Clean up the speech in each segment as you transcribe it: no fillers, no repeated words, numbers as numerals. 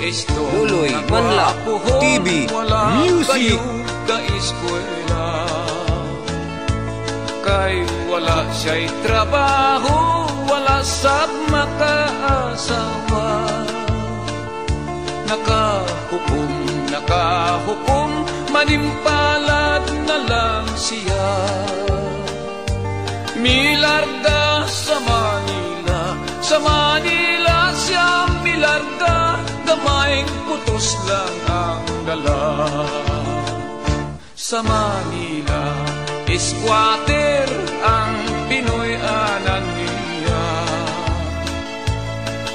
Istong Luloy Manla TV Music kaeskwela kay wala siya'y trabaho, wala sab makaasawa. Nakahukom, manimpalad na lang siya. Milarga sa Manila siya milarga, gamayng putos lang ang dala. Sa Manila, squatter ang Pinoy anan niya.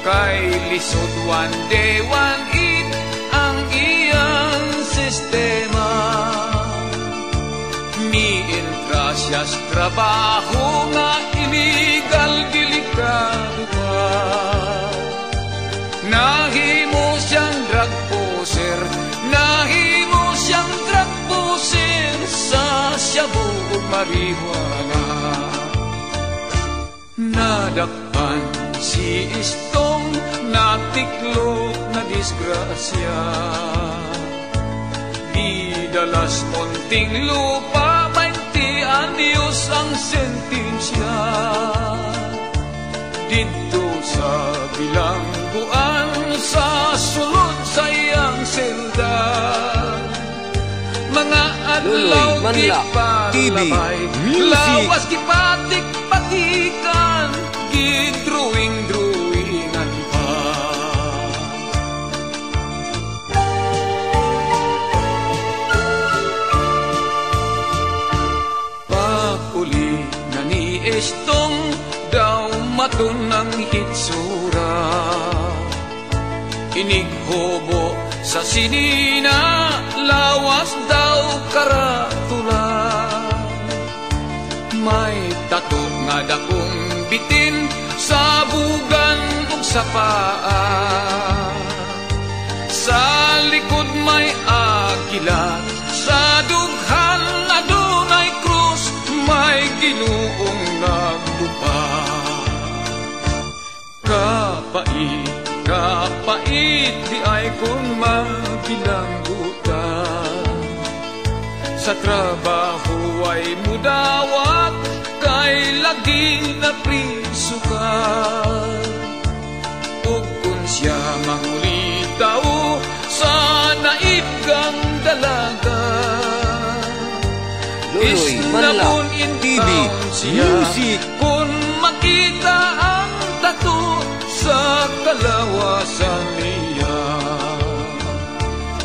Kay lisod one day, one eat ang iyang sistema. Mientra siya sa trabaho nga illegal, delikado pa. Nahimo siyang drug poser, nahimo siyang drug poser sa shabu ug marihuana. Nadakpan si Istong, natiklop na disgrasya. Didalas konting lupa, 20 anyos ang sentensya. Dito sa bilangguan, sa sulod sa iyang selda. Mga adlaw kipalabay, lawas kipatik-patikan, gidruing-druingan pa. Pakuli na ni Istong, daw matun ang hitsura. Inighobo sa sinina, lawas daw karatula. May tato nga dakong bitin sa bugan ug sa paa. Sa likod may agila, sa dughan adunay krus, may Ginuong nagdupa. Kapait di ay kung magbilanggutan. Sa trabaho ay mudawat, kay lagi na priso ka. Ug kung siya mahuli tao, sa naibgang dalaga. Luloy Manla TV Music. Kung makita ang tato sa kalawasan niya,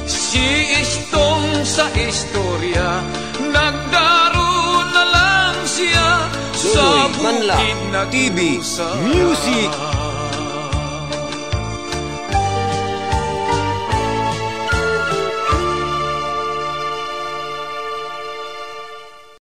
si Istong sa istorya, nagdaro na lang siya sa Luloy Manla bukid na TV kinusa. Music.